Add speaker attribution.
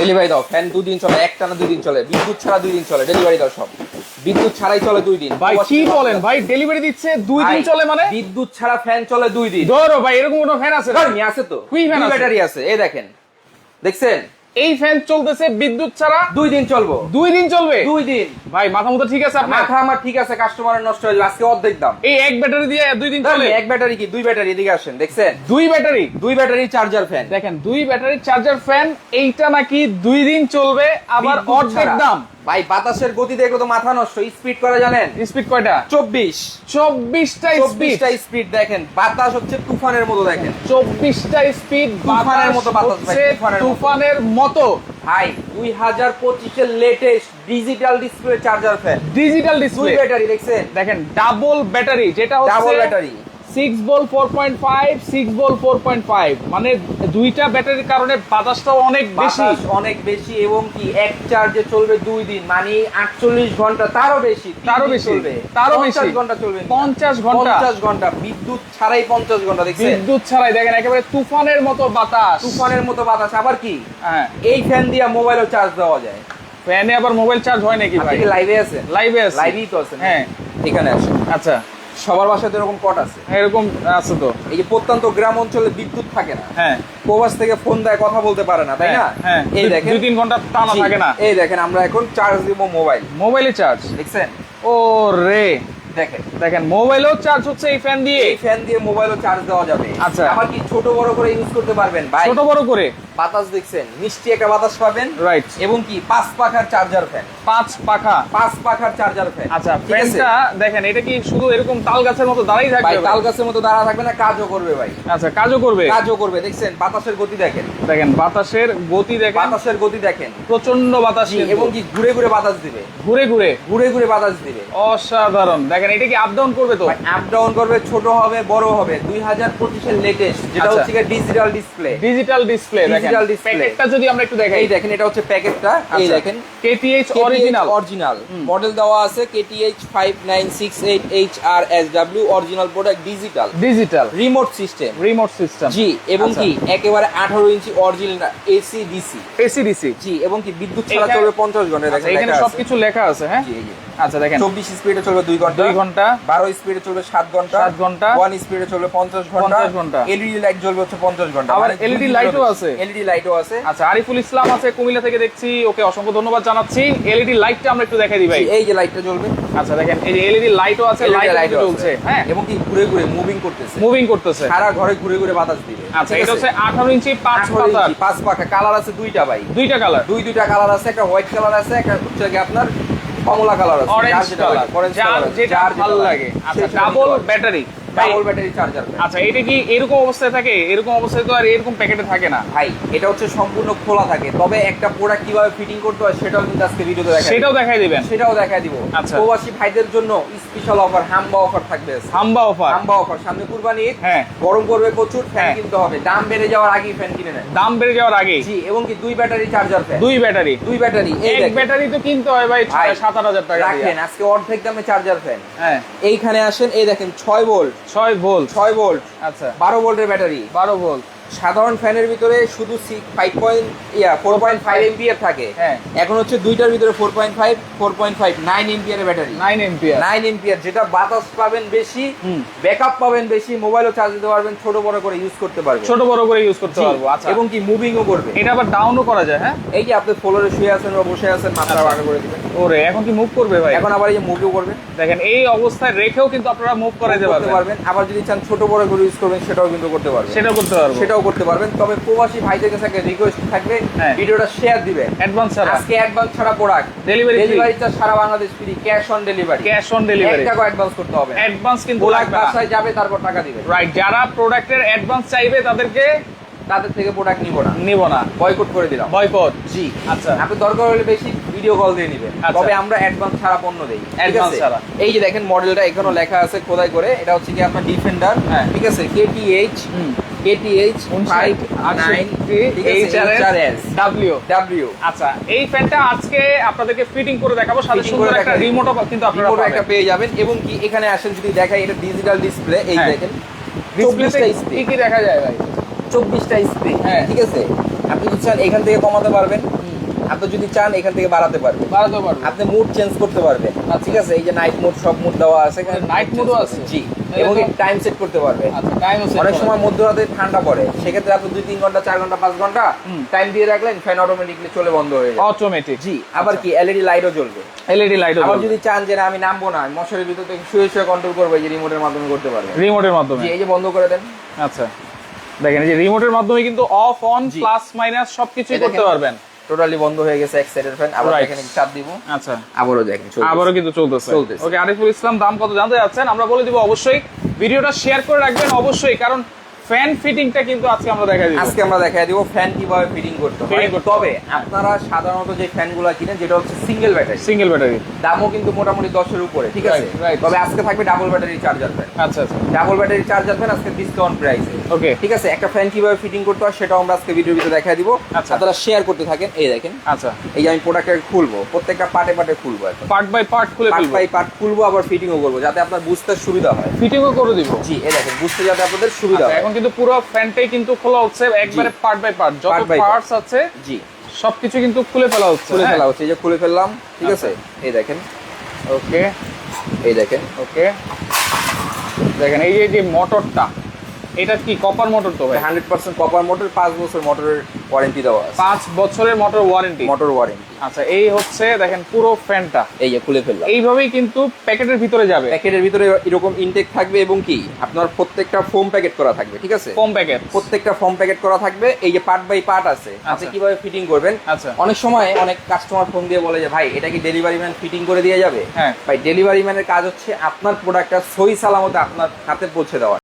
Speaker 1: Delivery দাও, fan 2 দিন চলে, একটানা 2 দিন চলে, বিদ্যুৎ ছাড়া 2 দিন চলে, ডেলিভারি দাও সব। বিদ্যুৎ ছাড়াই চলে 2 দিন।
Speaker 2: ভাই কি বলেন ভাই, ডেলিভারি দিচ্ছে 2 দিন চলে মানে?
Speaker 1: বিদ্যুৎ ছাড়া ফ্যান চলে 2 দিন।
Speaker 2: ধরো ভাই, এরকম কোনো ফ্যান আছে?
Speaker 1: আছে তো,
Speaker 2: কি ফ্যান আছে?
Speaker 1: ব্যাটারি আছে, এই দেখেন, দেখছেন
Speaker 2: এই ফ্যান চলতেছে বিদ্যুৎ ছাড়া
Speaker 1: 2 দিন চলবো।
Speaker 2: 2 দিন চলবে?
Speaker 1: 2 দিন।
Speaker 2: ভাই মাথা মতো ঠিক আছে আপনার?
Speaker 1: মাথা আমার ঠিক আছে, কাস্টমারের নষ্ট হয়ে যাবে, আজকে অর্ধেক দাম।
Speaker 2: এই এক ব্যাটারি দিয়ে 2 দিন চলে?
Speaker 1: এক ব্যাটারি কি 2 ব্যাটারি, এদিকে আসেন, দেখছেন
Speaker 2: 2 ব্যাটারি?
Speaker 1: 2 battery charger fan.
Speaker 2: দেখেন 2 ব্যাটারি চার্জার ফ্যান, এইটা নাকি 2 দিন চলবে, আবার
Speaker 1: বিদ্যুৎ
Speaker 2: অর্ধেক
Speaker 1: ছাড়া।
Speaker 2: দাম।
Speaker 1: ভাই বাতাসের গতি দেখো তো মাথা নষ্ট। স্পিড করে জানেন?
Speaker 2: স্পিড কয়টা? 24টা স্পিড।
Speaker 1: 24টা স্পিড দেখেন, বাতাস হচ্ছে তুফানের মতো দেখেন।
Speaker 2: 24টা স্পিড,
Speaker 1: তুফানের মতো বাতাস ভাই,
Speaker 2: তুফানের মতো।
Speaker 1: ভাই 2025 এর latest digital display charger fan,
Speaker 2: digital
Speaker 1: 2
Speaker 2: display.
Speaker 1: Battery দেখছেন,
Speaker 2: দেখেন ডাবল ব্যাটারি, যেটা হচ্ছে
Speaker 1: ডাবল ব্যাটারি
Speaker 2: 6 ভোল্ট 4.5, 6 ভোল্ট 4.5, মানে দুইটা ব্যাটারির কারণে বাতাসটাও অনেক বেশি,
Speaker 1: বাতাস অনেক বেশি, এবং কি এক চার্জে চলবে 2 দিন, মানে 48 ঘন্টা, তারও বেশি,
Speaker 2: তারও বেশি,
Speaker 1: চলবে,
Speaker 2: তারও
Speaker 1: 50
Speaker 2: বেশি।
Speaker 1: ঘন্টা চলবে,
Speaker 2: 50 ঘন্টা,
Speaker 1: 50 ঘন্টা বিদ্যুৎ ছাড়াই 50 ঘন্টা দেখছেন।
Speaker 2: বিদ্যুৎ ছাড়াই দেখেন একেবারে তুফানের মতো বাতাস।
Speaker 1: তুফানের মতো বাতাস। আবার কি
Speaker 2: হ্যাঁ,
Speaker 1: এই ফ্যান দিয়ে মোবাইলও চার্জ দেওয়া যায়।
Speaker 2: ফ্যানে আবার মোবাইল চার্জ হয় নাকি ভাই?
Speaker 1: আপনি কি লাইভে আছেন?
Speaker 2: লাইভে আছে,
Speaker 1: লাইভেই তো আছেন।
Speaker 2: হ্যাঁ
Speaker 1: এখানে আসেন,
Speaker 2: আচ্ছা,
Speaker 1: সবার বাসায় তো এরকম কট আছে,
Speaker 2: এরকম আছে তো।
Speaker 1: এই যে প্রত্যন্ত গ্রাম অঞ্চলে বিদ্যুৎ থাকে না,
Speaker 2: হ্যাঁ
Speaker 1: প্রবাস থেকে ফোন দেয়, কথা বলতে পারে না, তাই না?
Speaker 2: হ্যাঁ,
Speaker 1: এই দেখেন
Speaker 2: 2-3 ঘন্টা টানা
Speaker 1: জি,
Speaker 2: থাকে না।
Speaker 1: এই দেখেন আমরা এখন চার্জ দিব মোবাইল,
Speaker 2: মোবাইলে চার্জ,
Speaker 1: দেখছেন?
Speaker 2: ও রে,
Speaker 1: দেখেন
Speaker 2: দেখেন মোবাইলেও চার্জ হচ্ছে এই ফ্যান দিয়ে।
Speaker 1: এই ফ্যান দিয়ে মোবাইলও চার্জ দেওয়া যাবে।
Speaker 2: আচ্ছা।
Speaker 1: আবার কি ছোট বড় করে ইউজ করতে পারবেন ভাই।
Speaker 2: ছোট বড় করে
Speaker 1: বাতাস দেখছেন, মিষ্টি একটা বাতাস পাবেন,
Speaker 2: রাইট।
Speaker 1: এবং কি 5 পাখার চার্জার ফ্যান,
Speaker 2: 5 পাখা।
Speaker 1: 5 পাখার চার্জার ফ্যান।
Speaker 2: আচ্ছা,
Speaker 1: ঠিক আছে?
Speaker 2: ফ্যানটা দেখেন, এটা কি শুধু এরকম তাল গাছের মতো দাঁড়াই
Speaker 1: ভাই
Speaker 2: থাকবে?
Speaker 1: তাল গাছের মতো দাঁড়া থাকবে না, কাজও করবে ভাই,
Speaker 2: আচ্ছা, কাজও করবে।
Speaker 1: কাজও করবে। দেখছেন বাতাসের গতি দেখেন,
Speaker 2: দেখেন বাতাসের গতি দেখেন,
Speaker 1: বাতাসের গতি দেখেন,
Speaker 2: প্রচন্ড বাতাস
Speaker 1: জি,
Speaker 2: কিন্তু।
Speaker 1: এবং কি ঘুরে ঘুরে বাতাস দিবে,
Speaker 2: ঘুরে ঘুরে
Speaker 1: ঘুরে ঘুরে বাতাস দিবে।
Speaker 2: অসাধারণ। দেখেন এটা কি আপ ডাউন করবে তো?
Speaker 1: আপ ডাউন করবে, ছোট হবে বড় হবে। 2025 এর লেটেস্ট, যেটা
Speaker 2: আচ্ছা।
Speaker 1: হচ্ছে ডিজিটাল ডিসপ্লে।
Speaker 2: Digital display. দেখেন
Speaker 1: Digital display।
Speaker 2: প্যাকেটটা যদি আমরা একটু দেখাই,
Speaker 1: এই দেখেন, এটা হচ্ছে প্যাকেটটা, এই
Speaker 2: আচ্ছা।
Speaker 1: দেখেন
Speaker 2: KTH অরিজিনাল।
Speaker 1: অরিজিনাল মডেল দেওয়া আছে, KTH 5968HRSW original product, digital
Speaker 2: digital
Speaker 1: remote system.
Speaker 2: Remote system.
Speaker 1: জি, এবং
Speaker 2: আচ্ছা।
Speaker 1: কি একেবারে 18 inch original AC DC.
Speaker 2: AC DC.
Speaker 1: জি, এবং কি বিদ্যুৎ ছাড়া
Speaker 2: এখানে-
Speaker 1: চলবে 50 ঘন্টা।
Speaker 2: আচ্ছা,
Speaker 1: দেখেন
Speaker 2: এখানে
Speaker 1: লেখা আছে।
Speaker 2: সবকিছু লেখা আছে। হ্যাঁ
Speaker 1: জি, জি।
Speaker 2: আচ্ছা, দেখেন
Speaker 1: 24 স্পিডে চলবে 2 ঘন্টা,
Speaker 2: 2 ঘন্টা,
Speaker 1: 12 স্পিডে চলবে 7 ঘন্টা,
Speaker 2: 7 ঘন্টা,
Speaker 1: 1 স্পিডে চলবে 50 ঘন্টা,
Speaker 2: 50 ঘন্টা।
Speaker 1: এলইডি লাইট জ্বলবে হচ্ছে 50 ঘন্টা।
Speaker 2: আবার
Speaker 1: মানে
Speaker 2: LED
Speaker 1: 2
Speaker 2: লাইটও
Speaker 1: দিনের
Speaker 2: আছে।
Speaker 1: এলইডি লাইটও আছে।
Speaker 2: আচ্ছা, আরিফুল ইসলাম আছে কুমিল্লা থেকে দেখছি, ওকে অসংখ্য ধন্যবাদ জানাচ্ছি। এলইডি লাইটটা আমরা একটু দেখাই দিই ভাই।
Speaker 1: জি, এই যে লাইটটা জ্বলবে,
Speaker 2: আচ্ছা, দেখেন এই যে এলইডি লাইটও আছে,
Speaker 1: LED
Speaker 2: লাইট
Speaker 1: লাইটও
Speaker 2: জ্বলছে।
Speaker 1: আছে।
Speaker 2: হ্যাঁ,
Speaker 1: এবং কি ঘুরে ঘুরে মুভিং করতেছে,
Speaker 2: মুভিং করতেছে।
Speaker 1: সারা ঘরে ঘুরে ঘুরে বাতাস দিবে।
Speaker 2: আচ্ছা,
Speaker 1: ঠিক
Speaker 2: এটা
Speaker 1: আছে?
Speaker 2: হচ্ছে 18 ইঞ্চি 5 পাতা,
Speaker 1: 5 পাখা। কালার আছে 2টা ভাই,
Speaker 2: দুইটা কালার,
Speaker 1: দুইটা কালার আছে, একটা হোয়াইট কালার আছে, একটা হচ্ছে কি আপনার কমলা কালার আছে,
Speaker 2: অরেঞ্জ কালার, যার যেটা ভালো লাগে। আচ্ছা, double battery,
Speaker 1: double battery charger.
Speaker 2: আচ্ছা, এটা কি এরকম অবস্থায় থাকে? এরকম অবস্থায় তো আর এরকম প্যাকেটে থাকে না
Speaker 1: ভাই, এটা হচ্ছে সম্পূর্ণ খোলা থাকে, তবে একটা প্রোডাক্ট কিভাবে ফিটিং করতে হয় সেটাও কিন্তু আজকে ভিডিওতে দেখাই,
Speaker 2: সেটাও দেখাই দিবেন।
Speaker 1: সেটাও দেখাই দিব।
Speaker 2: আচ্ছা।
Speaker 1: প্রবাসী ভাইদের জন্য স্পেশাল অফার, হাম্বা অফার থাকবে আজকে।
Speaker 2: হাম্বা অফার।
Speaker 1: হাম্বা অফার, সামনে কুরবানি ঈদ,
Speaker 2: হ্যাঁ।
Speaker 1: গরম করবে প্রচুর, ফ্যান
Speaker 2: হ্যাঁ।
Speaker 1: কিনতে হবে, দাম বেড়ে যাওয়ার আগেই ফ্যান কিনে নেন।
Speaker 2: দাম বেড়ে যাওয়ার আগে।
Speaker 1: জি, এবং কি 2 battery charger fan,
Speaker 2: 2 battery,
Speaker 1: 2 battery. এই
Speaker 2: এক
Speaker 1: দেখেন,
Speaker 2: ব্যাটারি তো কিনতে হয় ভাই
Speaker 1: ভাই,
Speaker 2: 7,000 টাকা দিয়ে।
Speaker 1: রাখেন আজকে অর্ধেক দামে চার্জার ফ্যান।
Speaker 2: হ্যাঁ,
Speaker 1: এইখানে আসেন, এই দেখেন 6 ভোল্ট,
Speaker 2: 6 ভোল্ট।
Speaker 1: 6 ভোল্ট,
Speaker 2: আচ্ছা,
Speaker 1: 12 ভোল্টের ব্যাটারি।
Speaker 2: 12 ভোল্ট।
Speaker 1: সাধারণ ফ্যানের ভিতরে শুধু 4.5 এম্পিয়ার থাকে,
Speaker 2: হ্যাঁ।
Speaker 1: এখন হচ্ছে দুইটার ভিতরে 4.5 9 এম্পিয়ারের ব্যাটারি,
Speaker 2: 9 এম্পিয়ার।
Speaker 1: 9 এম্পিয়ার, যেটা বাতাস পাবেন বেশি,
Speaker 2: হুম।
Speaker 1: ব্যাকআপ পাবেন বেশি, মোবাইলও চার্জ দিতে পারবেন, ছোট বড় করে ইউজ করতে পারবেন,
Speaker 2: ছোট বড় করে ইউজ করতে
Speaker 1: জি,
Speaker 2: পারবো। আচ্ছা,
Speaker 1: এবং কি মুভিংও করবে।
Speaker 2: এটা আবার ডাউনও করা যায়। হ্যাঁ,
Speaker 1: এই যে আপনি ফ্লোরে শুয়ে আছেন বা বসে আছেন, মাথা
Speaker 2: আচ্ছা।
Speaker 1: বাঁকা করে দিবেন,
Speaker 2: ওরে এখন কি মুভ করবে ভাই?
Speaker 1: এখন আবার এই যে মুভিও করবে,
Speaker 2: দেখেন এই অবস্থায় রেখেও কিন্তু আপনারা মুভ করাইতে
Speaker 1: করতে
Speaker 2: পারবেন।
Speaker 1: পারবেন। আবার যদি চান ছোট বড় করে ইউজ করবেন, সেটাও কিন্তু করতে পারবেন,
Speaker 2: সেটাও করতে পারবো।
Speaker 1: সেটাও করতে পারবেন। তবে প্রবাসী ভাইদের কাছে একটা রিকোয়েস্ট থাকবে,
Speaker 2: হ্যাঁ।
Speaker 1: ভিডিওটা শেয়ার দিবেন।
Speaker 2: অ্যাডভান্স ছাড়া,
Speaker 1: আজকে অ্যাডভান্স ছাড়া প্রোডাক্ট,
Speaker 2: ডেলিভারি
Speaker 1: ডেলিভারিটা সারা Bangladesh free, cash on delivery,
Speaker 2: cash on delivery.
Speaker 1: 1 টাকা অ্যাডভান্স করতে হবে,
Speaker 2: অ্যাডভান্স কিন্তু
Speaker 1: প্রোডাক্ট
Speaker 2: লাগবে না।
Speaker 1: বাসায় যাবে, তারপর টাকা দিবে।
Speaker 2: রাইট, যারা প্রোডাক্টের অ্যাডভান্স চাইবে তাদেরকে
Speaker 1: তাদের থেকে প্রোডাক্ট নিব না,
Speaker 2: নিব না,
Speaker 1: বয়কট করে দিলাম।
Speaker 2: বয়কট।
Speaker 1: জি,
Speaker 2: আচ্ছা,
Speaker 1: আপনি দরকার হলে বেশি ভিডিও কল দিয়ে নেবেন,
Speaker 2: আচ্ছা।
Speaker 1: তবে আমরা অ্যাডভান্স ছাড়া পণ্য দেই। ঠিক
Speaker 2: Advance
Speaker 1: আছে?
Speaker 2: ছাড়া।
Speaker 1: এই যে দেখেন মডেলটা এখানেও লেখা আছে খোদাই করে, এটা হচ্ছে কি আপনার ডিফেন্ডার,
Speaker 2: হ্যাঁ।
Speaker 1: ঠিক আছে, KTH
Speaker 2: হুম।
Speaker 1: KTH 59 HRS
Speaker 2: W.
Speaker 1: W।
Speaker 2: আচ্ছা, এই ফ্যানটা আজকে আপনাদেরকে ফিটিং করে দেখাবো, সাথে
Speaker 1: Fitting
Speaker 2: সুন্দর
Speaker 1: করে
Speaker 2: একটা
Speaker 1: দেখাই।
Speaker 2: রিমোটও কিন্তু আপনারা
Speaker 1: রিমোট
Speaker 2: পাবেন।
Speaker 1: একটা পেয়ে যাবেন, এবং কি এখানে আসেন যদি দেখাই, এটা ডিজিটাল ডিসপ্লে। এই
Speaker 2: হ্যাঁ।
Speaker 1: দেখেন
Speaker 2: ডিসপ্লেতে
Speaker 1: 24টা
Speaker 2: কি
Speaker 1: স্ক্রিন,
Speaker 2: কি দেখা যায় ভাই?
Speaker 1: 24টা স্ক্রিন,
Speaker 2: হ্যাঁ।
Speaker 1: ঠিক আছে। আপনি যদি চান এখান থেকে কমাতে পারবেন, আপনি যদি চান এখান থেকে বাড়াতে পারবেন,
Speaker 2: বাড়াতে পারবে।
Speaker 1: আপনি মুড চেঞ্জ করতে পারবেন। ঠিক আছে, এই যে নাইট মুড, সব মুড দেওয়া আছে এখানে,
Speaker 2: নাইট মুডও আছে?
Speaker 1: জি, এবং টাইম সেট করতে পারবেন।
Speaker 2: আচ্ছা, টাইম আছে।
Speaker 1: অনেক সময় মধ্যরাতে ঠান্ডা পড়ে, সেক্ষেত্রে আপনি 2-3 ঘন্টা, 4 ঘন্টা, 5 ঘন্টা টাইম দিয়ে রাখলেন, ফ্যান অটোমেটিকলি চলে বন্ধ হয়ে যাবে।
Speaker 2: অটোমেটিক।
Speaker 1: জি, আবার কি এলইডি লাইটও জ্বলবে।
Speaker 2: এলইডি লাইটও।
Speaker 1: আবার যদি চান যে না আমি নামবো না, আমি মশারির ভিতর থেকে শুয়ে শুয়ে কন্ট্রোল করবো, এই যে রিমোটের মাধ্যমে করতে পারবেন।
Speaker 2: রিমোটের মাধ্যমে।
Speaker 1: জি, এই যে বন্ধ করে দেন।
Speaker 2: আচ্ছা, দেখেন এই যে রিমোটের মাধ্যমে কিন্তু of on
Speaker 1: G.
Speaker 2: Plus minus সবকিছুই
Speaker 1: এই
Speaker 2: করতে
Speaker 1: দেখেন।
Speaker 2: পারবেন।
Speaker 1: টোটালি বন্ধ হয়ে গেছে এক সাইডের ফ্যান। আবার
Speaker 2: Right.
Speaker 1: এখানে চাপ দিব,
Speaker 2: আচ্ছা,
Speaker 1: আবারও দেখেন চলতেছে।
Speaker 2: আবারও কিন্তু চলতেছে।
Speaker 1: চলতেছে।
Speaker 2: ওকে, আরিফুল ইসলাম দাম কত জানতে যাচ্ছেন? আমরা বলে দিব অবশ্যই। ভিডিওটা শেয়ার করে রাখবেন অবশ্যই, কারণ ফ্যান ফিটিংটা কিন্তু আজকে আমরা দেখাই দিব।
Speaker 1: আজকে আমরা দেখাই দিব ফ্যান কিভাবে ফিটিং করতে হয়।
Speaker 2: Fitting করতে
Speaker 1: তবে আপনারা সাধারণত যে ফ্যানগুলো কিনেন, যেটা হচ্ছে সিঙ্গেল ব্যাটারি,
Speaker 2: সিঙ্গেল ব্যাটারি।
Speaker 1: দামও কিন্তু মোটামুটি 10-এর উপরে, ঠিক আছে?
Speaker 2: Right, right.
Speaker 1: তবে আজকে থাকবে ডাবল ব্যাটারি চার্জার ফ্যান।
Speaker 2: আচ্ছা আচ্ছা,
Speaker 1: ডাবল ব্যাটারি চার্জার ফ্যান আজকে ডিসকাউন্ট প্রাইসে।
Speaker 2: ওকে।
Speaker 1: ঠিক আছে, একটা ফ্যান কিভাবে ফিটিং করতে হয় সেটাও আমরা আজকে ভিডিওর ভিতরে দেখাই দিব।
Speaker 2: আচ্ছা।
Speaker 1: আপনারা শেয়ার করতে থাকেন। এই দেখেন,
Speaker 2: আচ্ছা,
Speaker 1: এই যে আমি প্রোডাক্টটা খুলবো, প্রত্যেকটা পার্টে পার্টে খুলবো, এখন
Speaker 2: পার্ট বাই পার্ট খুলে
Speaker 1: পার্ট
Speaker 2: ফেলবো।
Speaker 1: বাই পার্ট খুলবো, আবার ফিটিংও করবো, যাতে আপনার বুঝতে সুবিধা হয়।
Speaker 2: ফিটিংও করে দিব।
Speaker 1: জি, এই দেখেন, বুঝতে যাতে আপনাদের সুবিধা
Speaker 2: আচ্ছা,
Speaker 1: হয়।
Speaker 2: এখন কিন্তু পুরো ফ্যানটাই কিন্তু খোলা হচ্ছে একবারে পার্ট বাই পার্ট, যত
Speaker 1: Part by part।
Speaker 2: পার্টস আছে
Speaker 1: জি,
Speaker 2: সবকিছু কিন্তু খুলে ফেলা হচ্ছে।
Speaker 1: খুলে
Speaker 2: হ্যাঁ?
Speaker 1: ফেলা হচ্ছে, এই যে খুলে ফেললাম, ঠিক আছে? এই দেখেন,
Speaker 2: ওকে
Speaker 1: এই দেখেন,
Speaker 2: ওকে, দেখেন এই যে মোটরটা, এটা কি কপার মোটর তো ভাই?
Speaker 1: 100% কপার মোটর, 5 বছর মোটরের ওয়ারেন্টি দেওয়া আছে।
Speaker 2: 5 বছরের মোটর ওয়ারেন্টি।
Speaker 1: Motor warranty.
Speaker 2: আচ্ছা, এই হচ্ছে দেখেন পুরো ফ্যানটা
Speaker 1: এই যে খুলে ফেললাম।
Speaker 2: এইভাবেই কিন্তু প্যাকেটের ভিতরে যাবে।
Speaker 1: প্যাকেটের ভিতরে এরকম ইনটেক থাকবে, এবং কি আপনার প্রত্যেকটা ফোম প্যাকেট করা থাকবে, ঠিক আছে?
Speaker 2: কম প্যাকেট।
Speaker 1: প্রত্যেকটা ফোম প্যাকেট করা থাকবে। এই যে পার্ট বাই পার্ট আছে, আপনি
Speaker 2: আচ্ছা।
Speaker 1: কিভাবে ফিটিং করবেন।
Speaker 2: আচ্ছা।
Speaker 1: অনেক সময় অনেক কাস্টমার ফোন দিয়ে বলে যে ভাই এটা কি ডেলিভারি ম্যান ফিটিং করে দিয়ে যাবে?
Speaker 2: হ্যাঁ।
Speaker 1: ভাই, ডেলিভারি ম্যানের কাজ হচ্ছে আপনার প্রোডাক্টটা সহি সালামতে আপনার হাতে পৌঁছে দেওয়া।